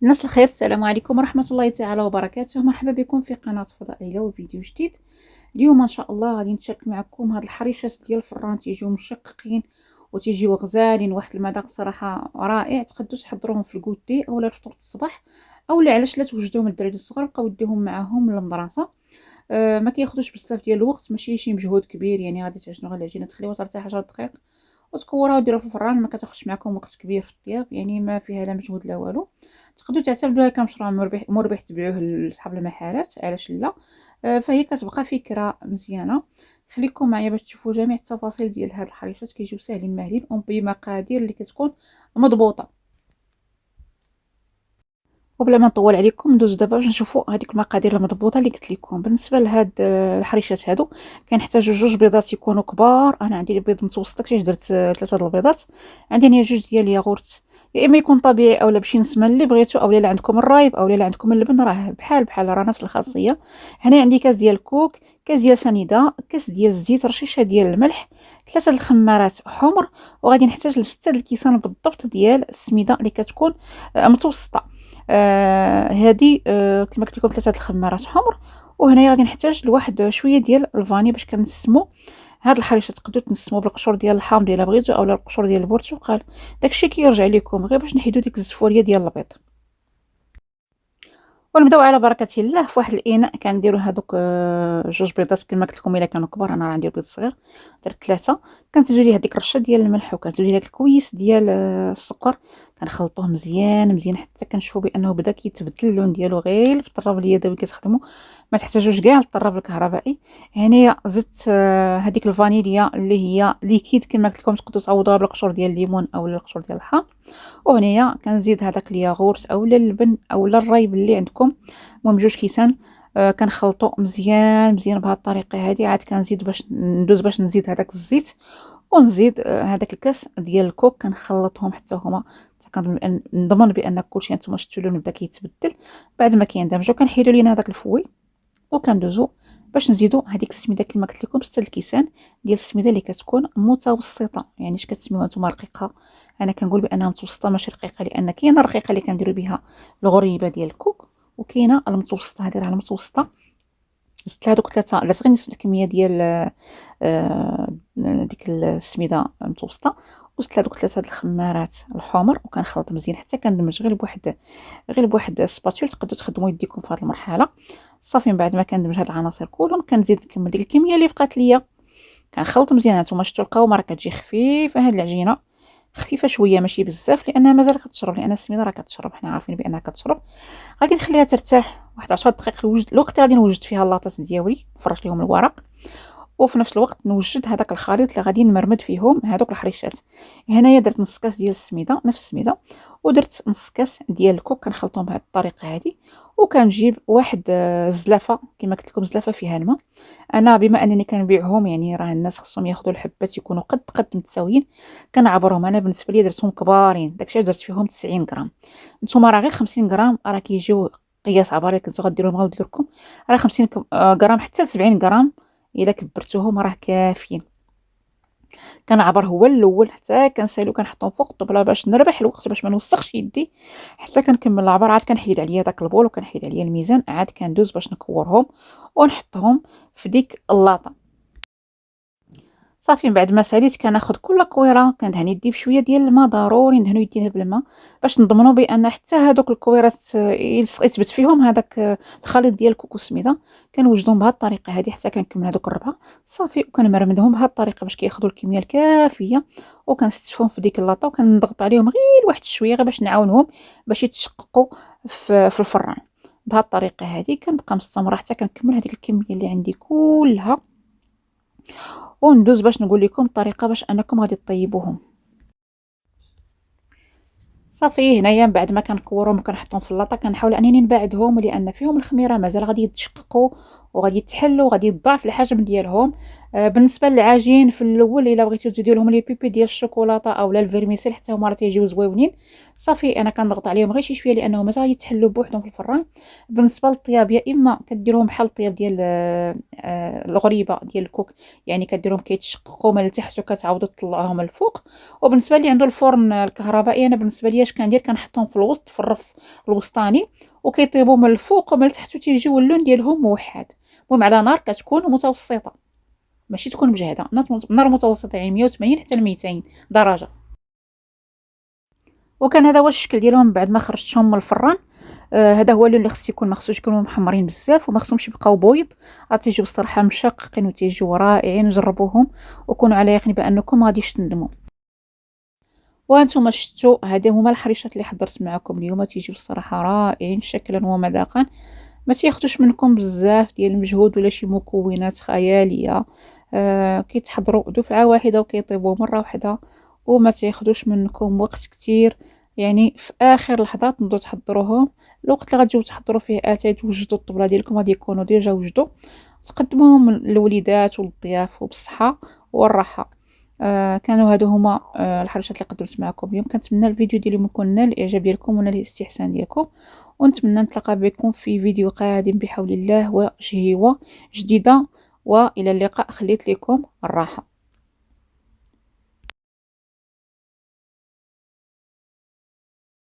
الناس الخير، السلام عليكم ورحمة الله تعالى وبركاته. مرحبا بكم في قناة فضائية وفيديو جديد. اليوم ان شاء الله غادي نشارك معكم هاد الحريشات ديال الفران، تيجيو مشققين وتيجيو غزالين، واحد المذاق صراحة رائع. تقدروا تحضروهم في الكوتي اولا الفطور الصباح، اولا علاش لا توجدوهم الدراري الصغار بقاو ديهم معاهم للمدرسة. ما كياخذوش بزاف ديال الوقت، ماشي شي مجهود كبير، يعني غادي تعجنوا غير العجينه تخليوها ترتاح 10 دقائق وتكوروها وديروها في الفران. ما كتاخذش معكم وقت كبير في الطياب، يعني ما فيها لا مجهود لا والو. تقدروا تعتمدوها كمشروع مربح تبيعوه لصحاب المحلات، علاش لا. فهي كتبقى فكره مزيانه. خليكم معايا باش تشوفوا جميع التفاصيل ديال هاد الحريشات. كيجيو ساهلين ماهلين وبمقادير اللي كتكون مضبوطه. وبلا ما نطول عليكم ندوز دابا باش نشوفوا هذيك المقادير المضبوطه اللي قلت لكم. بالنسبه لهاد الحريشات هادو كنحتاجوا جوج بيضات يكونوا كبار. انا عندي البيض متوسط كيفاش درت 3 البيضات. عندي هنا جوج ديال الياغورت، يا اما يكون طبيعي اولا بشي نسمه اللي بغيتو، اولا الا عندكم الرايب اولا الا عندكم اللبن راه بحال راه نفس الخاصيه. هنا عندي كاس ديال الكوك، كاس ديال سنيده، كاس ديال الزيت، رشيشه ديال الملح، 3 الخمارات حمر، وغادي نحتاج ل6 الكيسان بالضبط ديال السميده اللي كتكون متوسطه. هذه كما قلت لكم 3 الخمارات حمر. وهنايا غادي نحتاج لواحد شويه ديال الفاني باش كنسمو هاد الحريشه. تقدروا تنسمو بالقشور ديال الحامض الا بغيتو اولا القشور ديال البرتقال، داكشي كيرجع لكم، غير باش نحيدو ديك الزفوريه ديال البيض. ونبداو على بركه الله. في واحد الاناء كنديروا هذوك جوج بيضات كما قلت لكم. الا كانوا كبار، انا راه عندي بيض صغير درت 3. كنزيدوا ليه هذيك الرشه ديال الملح وكنزيدوا ليه داك الكويس ديال السكر. كنخلطوه مزيان مزيان حتى كنشوفوا بانه بدا كيتبدل اللون ديالو. غير في الطراب اليدوي كتخدموا، ما تحتاجوش كاع للطراب الكهربائي. هنايا زدت هذيك الفانيليا اللي هي ليكيد كما قلت لكم. تقدروا تعوضوها بالقشور ديال الليمون او القشور ديال الحار. وهنايا كنزيد هذاك الياغورت اولا اللبن اولا الرايب اللي عندكم، المهم جوج كيسان. كنخلطو مزيان مزيان بهذه الطريقه هذه. عاد كنزيد باش ندوز باش نزيد هذاك الزيت، ونزيد هذاك الكاس ديال الكوك. كنخلطهم حتى هما، نضمن بان كلشي نتوما شفتوا اللون بدا كيتبدل. بعد ما كيندمجوا كنحيدوا لينا هذاك الفوي وكندوزو باش نزيدو هذيك السميده كما قلت لكم 6 الكيسان ديال السميده اللي كتكون متوسطه. يعني اش كتسميوها نتوما رقيقه؟ انا كنقول بانها متوسطه ماشي رقيقه، لان كاينه الرقيقه اللي كنديروا بها الغريبه ديال الكوك، وكاينه المتوسطه. هذه راه المتوسطه. زدت هذوك 3، درت غير نصف الكميه ديال ديك السميده المتوسطه، وزدت هذوك 3 الخمارات الحمر وكنخلط مزيان حتى كندمج غير بواحد سباتول. تقدروا تخدموا يديكم في هذه المرحله. صافي من بعد ما كندمج هاد العناصر كلهم كنزيد نكمل ديك الكميه اللي بقات ليا. كنخلط مزيان. هانتوما شفتوا القوامه راه كتجي خفيفه. هاد العجينه خفيفه شويه ماشي بزاف، لانها مازال كتشرب، لان السميده راه كتشرب، حنا عارفين بانها كتشرب. غادي نخليها ترتاح واحد 10 دقائق. الوقت غادي نوجد فيها اللاطات ديالي، نفرش لهم الورق، وفي نفس الوقت نوجد هذاك الخليط اللي غادي نمرمد فيهم هذوك الحريشات. هنايا درت نص كاس ديال السميده، نفس السميده، ودرت نص كاس ديال الكوك. كنخلطهم بهذه الطريقه هذه. وكنجيب واحد الزلافه كما قلت لكم، زلافه فيها الماء. انا بما انني كنبيعهم، يعني راه الناس خصهم ياخذوا الحبات يكونوا قد متساويين. كنعبرهم. انا بالنسبه لي درتهم كبارين، داكشي درت فيهم 90 غرام. نتوما راه غير 50 غرام راه كيجيو قياس عباري. كنتو غديروهم غير ديالكم راه 50 غرام حتى 70 غرام الا كبرتوهم راه كافيين. كنعبر هو الاول حتى كنسالو، كنحطهم فوق الطبله باش نربح الوقت، باش ما نوسخش يدي حتى كنكمل العبر. عاد كنحيد عليا داك البول وكنحيد عليا الميزان. عاد كندوز باش نكورهم ونحطهم في ديك اللاطه. صافي من بعد ما ساليت كناخذ كل كويره كندهن يدي بشويه ديال الماء. ضروري ندهنو يدينا بالماء باش نضمنوا بان حتى هذوك الكويرات يثبت فيهم هذاك الخليط ديال الكوكو سميده. كنوجدهم بهذه الطريقه هذه حتى كنكمل هذوك الربعه. صافي وكنمرمدهم بهذه الطريقه باش كياخذوا الكميه الكافيه، وكنستفهم في ديك اللاطه وكنضغط عليهم غير واحد شويه غير باش نعاونهم باش يتشققوا في الفران. بهذه الطريقه هذه كنبقى مستمره حتى كنكمل هذيك الكميه اللي عندي كلها. وندوز باش نقول لكم الطريقه باش انكم غادي تطيبوهم. صافي هنايا بعد ما كنكورهم وكنحطهم في اللاطه كنحاول انني نبعدهم، لان فيهم الخميره مازال غادي يتشققوا وغادي يتحلوا وغادي يضاعف الحجم ديالهم. بالنسبه للعجين في الاول الا بغيتو تزيدوا لهم لي بيبي ديال الشوكولاته اولا الفيرميسيل حتى هما راه تيجيو زويونين. صافي انا كنضغط عليهم غير شي شويه لانهم مازال غيتحلوا بوحدهم في الفران. بالنسبه للطياب يا اما كديروهم بحال الطياب ديال الغريبه ديال الكوك، يعني كديرهم كيتشققوا من التحت وكتعاودوا تطلعوهم الفوق. وبالنسبه لي عنده الفرن الكهربائي، انا بالنسبه لي اش كندير كنحطهم في الوسط في الرف الوسطاني وكيطيبوا من الفوق ومن التحت وتيجيو اللون ديالهم موحد. المهم على نار كتكون متوسطه، ماشي تكون مجهده، نار متوسطه يعني 180 حتى ل 200 درجه. وكان هذا هو الشكل ديالهم بعد ما خرجتهم من الفران. هذا هو اللون اللي خص يكون، ما خصوش يكونوا محمرين بزاف وما خصهمش يبقاو بويض، تيجيو بصراحه مشققين وتيجيو رائعين. جربوهم وكونوا على يقين بانكم ما غاديش تندموا. وانتم شفتوا هذه هما الحريشات اللي حضرت معكم اليوم، تيجيو الصراحه رائعين شكلا ومذاقا. ما تياخذوش منكم بزاف ديال المجهود ولا شي مكونات خياليه. كيتحضروا دفعه واحده وكيطيبوا مره واحده وما تياخذوش منكم وقت كتير. يعني في اخر لحظه تنوضوا تحضروهم، الوقت اللي غتجيو تحضروا فيه اتاي توجدوا الطبله ديالكم غادي يكونوا ديجا وجدوا. تقدموهم للوليدات والضياف وبالصحه والراحه. كانوا هادو هما الحرشات اللي قدرت معكم اليوم. كنتمنى الفيديو ديالي يكون نال الاعجاب ديالكم ونال الاستحسان ديالكم، ونتمنى نتلاقى بكم في فيديو قادم بحول الله وشهيوة جديدة. والى اللقاء، خليت لكم الراحة.